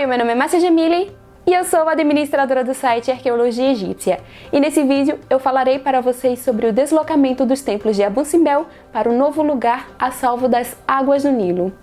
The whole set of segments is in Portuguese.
meu nome é Márcia Jamile e eu sou administradora do site Arqueologia Egípcia. E nesse vídeo eu falarei para vocês sobre o deslocamento dos templos de Abu Simbel para um novo lugar a salvo das águas do Nilo.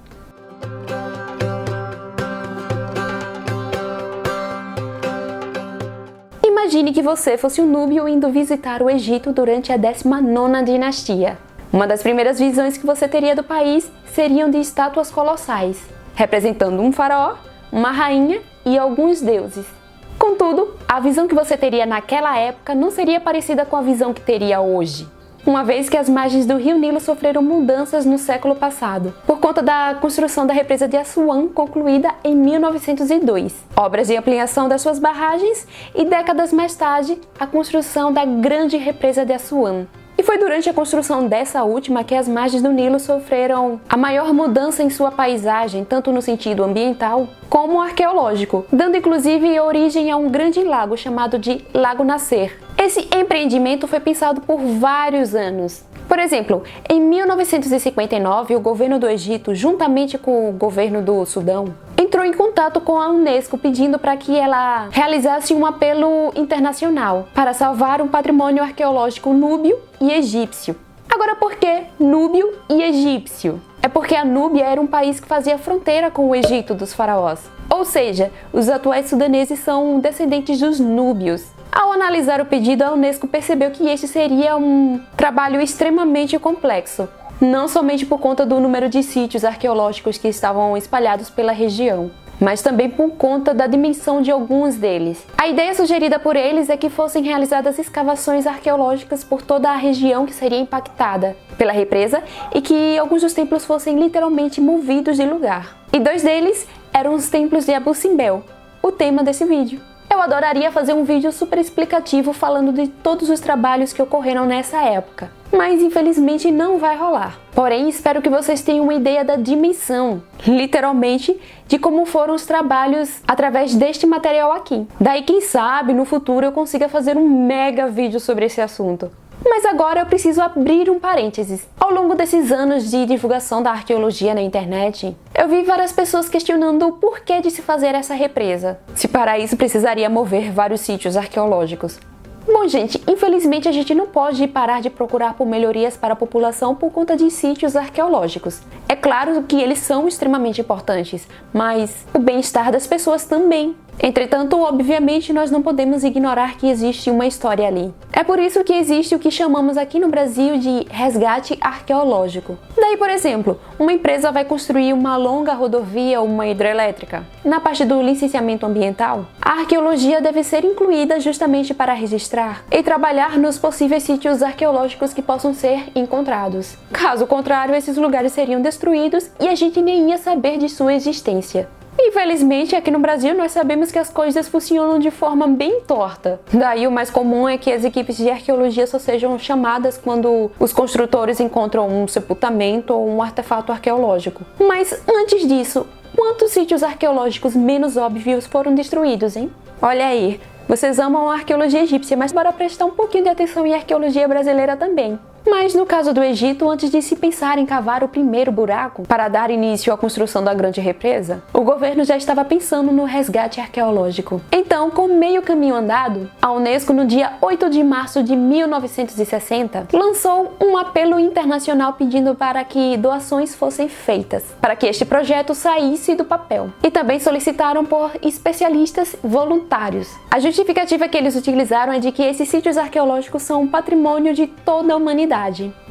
Imagine que você fosse um núbio indo visitar o Egito durante a 19ª dinastia. Uma das primeiras visões que você teria do país seriam de estátuas colossais, representando um faraó, uma rainha e alguns deuses. Contudo, a visão que você teria naquela época não seria parecida com a visão que teria hoje, uma vez que as margens do rio Nilo sofreram mudanças no século passado, por conta da construção da represa de Assuã, concluída em 1902, obras de ampliação das suas barragens e décadas mais tarde, a construção da grande represa de Assuã. E foi durante a construção dessa última que as margens do Nilo sofreram a maior mudança em sua paisagem, tanto no sentido ambiental como arqueológico, dando inclusive origem a um grande lago chamado de Lago Nasser. Esse empreendimento foi pensado por vários anos. Por exemplo, em 1959, o governo do Egito, juntamente com o governo do Sudão, entrou em contato com a Unesco pedindo para que ela realizasse um apelo internacional para salvar um patrimônio arqueológico núbio e egípcio. Agora, por que núbio e egípcio? É porque a Núbia era um país que fazia fronteira com o Egito dos faraós. Ou seja, os atuais sudaneses são descendentes dos núbios. Ao analisar o pedido, a Unesco percebeu que este seria um trabalho extremamente complexo, não somente por conta do número de sítios arqueológicos que estavam espalhados pela região, mas também por conta da dimensão de alguns deles. A ideia sugerida por eles é que fossem realizadas escavações arqueológicas por toda a região que seria impactada pela represa e que alguns dos templos fossem literalmente movidos de lugar. E dois deles eram os templos de Abu Simbel, o tema desse vídeo. Eu adoraria fazer um vídeo super explicativo falando de todos os trabalhos que ocorreram nessa época, mas infelizmente não vai rolar. Porém, espero que vocês tenham uma ideia da dimensão, literalmente, de como foram os trabalhos através deste material aqui. Daí, quem sabe, no futuro eu consiga fazer um mega vídeo sobre esse assunto. Mas agora eu preciso abrir um parênteses. Ao longo desses anos de divulgação da arqueologia na internet, eu vi várias pessoas questionando o porquê de se fazer essa represa, se para isso precisaria mover vários sítios arqueológicos. Bom, gente, infelizmente a gente não pode parar de procurar por melhorias para a população por conta de sítios arqueológicos. É claro que eles são extremamente importantes, mas o bem-estar das pessoas também. Entretanto, obviamente, nós não podemos ignorar que existe uma história ali. É por isso que existe o que chamamos aqui no Brasil de resgate arqueológico. Daí, por exemplo, uma empresa vai construir uma longa rodovia ou uma hidrelétrica. Na parte do licenciamento ambiental, a arqueologia deve ser incluída justamente para registrar e trabalhar nos possíveis sítios arqueológicos que possam ser encontrados. Caso contrário, esses lugares seriam destruídos e a gente nem ia saber de sua existência. Infelizmente, aqui no Brasil, nós sabemos que as coisas funcionam de forma bem torta. Daí, o mais comum é que as equipes de arqueologia só sejam chamadas quando os construtores encontram um sepultamento ou um artefato arqueológico. Mas, antes disso, quantos sítios arqueológicos menos óbvios foram destruídos, hein? Olha aí, vocês amam a arqueologia egípcia, mas bora prestar um pouquinho de atenção em arqueologia brasileira também. Mas no caso do Egito, antes de se pensar em cavar o primeiro buraco para dar início à construção da grande represa, o governo já estava pensando no resgate arqueológico. Então, com meio caminho andado, a Unesco, no dia 8 de março de 1960, lançou um apelo internacional pedindo para que doações fossem feitas, para que este projeto saísse do papel. E também solicitaram por especialistas voluntários. A justificativa que eles utilizaram é de que esses sítios arqueológicos são um patrimônio de toda a humanidade.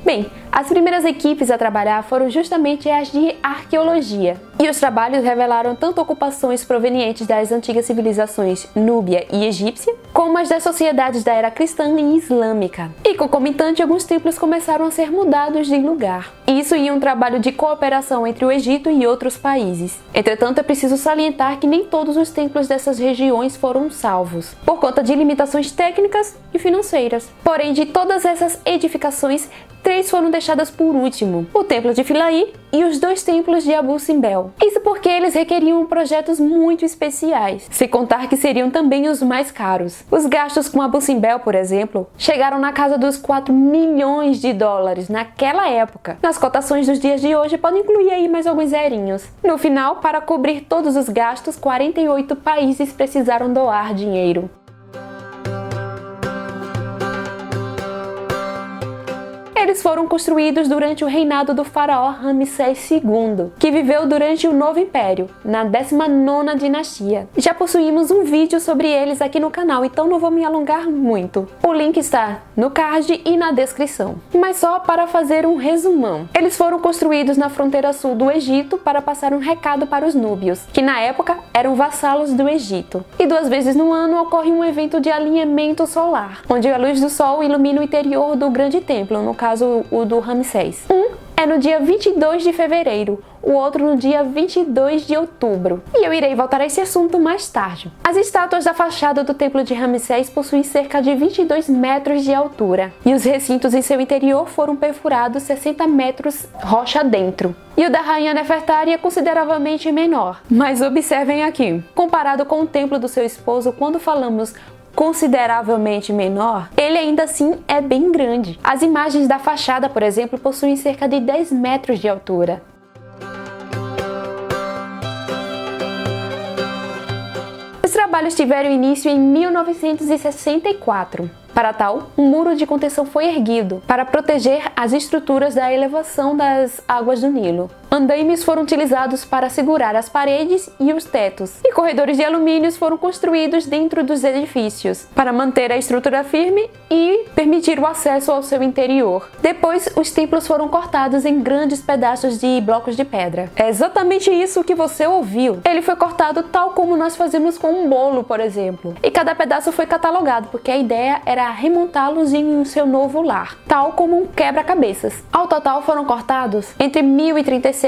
Bem, as primeiras equipes a trabalhar foram justamente as de arqueologia, e os trabalhos revelaram tanto ocupações provenientes das antigas civilizações núbia e egípcia, como as das sociedades da era cristã e islâmica. E concomitante, alguns templos começaram a ser mudados de lugar. Isso em um trabalho de cooperação entre o Egito e outros países. Entretanto, é preciso salientar que nem todos os templos dessas regiões foram salvos, por conta de limitações técnicas e financeiras. Porém, de todas essas edificações, 3 foram deixadas por último: o templo de Philae e os 2 templos de Abu Simbel. Isso porque eles requeriam projetos muito especiais, sem contar que seriam também os mais caros. Os gastos com Abu Simbel, por exemplo, chegaram na casa dos 4 milhões de dólares naquela época. Nas cotações dos dias de hoje, pode incluir aí mais alguns zerinhos. No final, para cobrir todos os gastos, 48 países precisaram doar dinheiro. Eles foram construídos durante o reinado do faraó Ramsés II, que viveu durante o Novo Império, na 19ª dinastia. Já possuímos um vídeo sobre eles aqui no canal, então não vou me alongar muito. O link está no card e na descrição. Mas só para fazer um resumão. Eles foram construídos na fronteira sul do Egito para passar um recado para os núbios, que na época eram vassalos do Egito. E 2 vezes no ano ocorre um evento de alinhamento solar, onde a luz do sol ilumina o interior do grande templo, no caso o do Ramsés. Um é no dia 22 de fevereiro, o outro no dia 22 de outubro. E eu irei voltar a esse assunto mais tarde. As estátuas da fachada do templo de Ramsés possuem cerca de 22 metros de altura, e os recintos em seu interior foram perfurados 60 metros rocha dentro. E o da rainha Nefertari é consideravelmente menor. Mas observem aqui, comparado com o templo do seu esposo, quando falamos consideravelmente menor, ele ainda assim é bem grande. As imagens da fachada, por exemplo, possuem cerca de 10 metros de altura. Os trabalhos tiveram início em 1964. Para tal, um muro de contenção foi erguido para proteger as estruturas da elevação das águas do Nilo. Andaimes foram utilizados para segurar as paredes e os tetos, e corredores de alumínio foram construídos dentro dos edifícios para manter a estrutura firme e permitir o acesso ao seu interior. Depois, os templos foram cortados em grandes pedaços de blocos de pedra. É exatamente isso que você ouviu. Ele foi cortado tal como nós fazemos com um bolo, por exemplo. E cada pedaço foi catalogado, porque a ideia era remontá-los em seu novo lar, tal como um quebra-cabeças. Ao total foram cortados entre 1036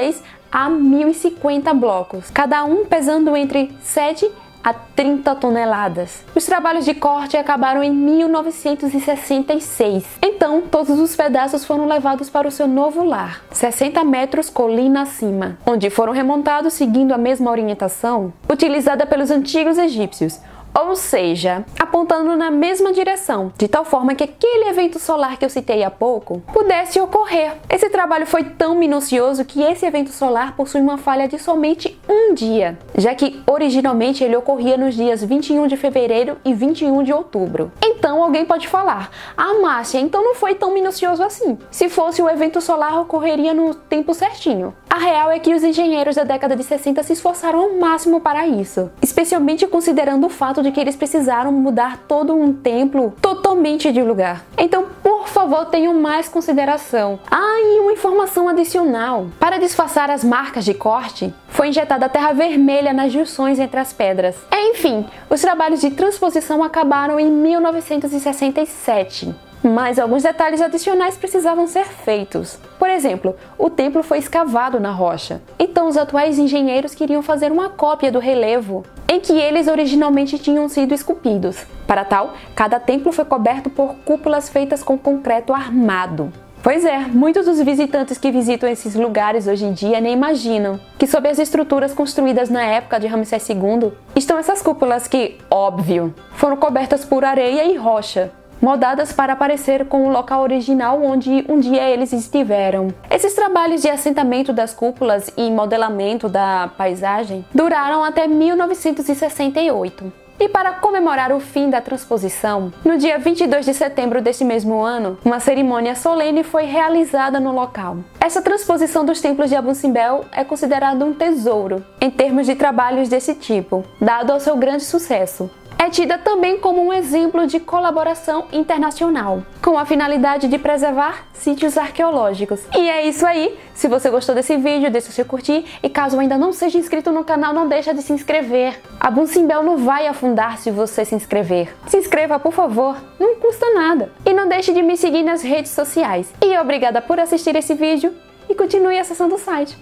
a 1050 blocos, cada um pesando entre 7 a 30 toneladas. Os trabalhos de corte acabaram em 1966. Então, todos os pedaços foram levados para o seu novo lar, 60 metros colina acima, onde foram remontados seguindo a mesma orientação utilizada pelos antigos egípcios, ou seja, apontando na mesma direção, de tal forma que aquele evento solar que eu citei há pouco pudesse ocorrer. Esse trabalho foi tão minucioso que esse evento solar possui uma falha de somente um dia, já que originalmente ele ocorria nos dias 21 de fevereiro e 21 de outubro. Então alguém pode falar: ah, Márcia, então não foi tão minucioso assim. Se fosse, o evento solar ocorreria no tempo certinho. A real é que os engenheiros da década de 60 se esforçaram ao máximo para isso, especialmente considerando o fato de que eles precisaram mudar todo um templo totalmente de lugar. Então, por favor, tenham mais consideração. Ah, e uma informação adicional. Para disfarçar as marcas de corte, foi injetada terra vermelha nas junções entre as pedras. Enfim, os trabalhos de transposição acabaram em 1967. Mas alguns detalhes adicionais precisavam ser feitos. Por exemplo, o templo foi escavado na rocha. Então os atuais engenheiros queriam fazer uma cópia do relevo em que eles originalmente tinham sido esculpidos. Para tal, cada templo foi coberto por cúpulas feitas com concreto armado. Pois é, muitos dos visitantes que visitam esses lugares hoje em dia nem imaginam que sob as estruturas construídas na época de Ramsés II estão essas cúpulas que, óbvio, foram cobertas por areia e rocha, moldadas para parecer com o local original onde um dia eles estiveram. Esses trabalhos de assentamento das cúpulas e modelamento da paisagem duraram até 1968. E para comemorar o fim da transposição, no dia 22 de setembro deste mesmo ano, uma cerimônia solene foi realizada no local. Essa transposição dos templos de Abu Simbel é considerada um tesouro em termos de trabalhos desse tipo, dado ao seu grande sucesso. É tida também como um exemplo de colaboração internacional, com a finalidade de preservar sítios arqueológicos. E é isso aí! Se você gostou desse vídeo, deixa o seu curtir, e caso ainda não seja inscrito no canal, não deixa de se inscrever. Abu Simbel não vai afundar se você se inscrever. Se inscreva, por favor, não custa nada. E não deixe de me seguir nas redes sociais. E obrigada por assistir esse vídeo, e continue acessando o site.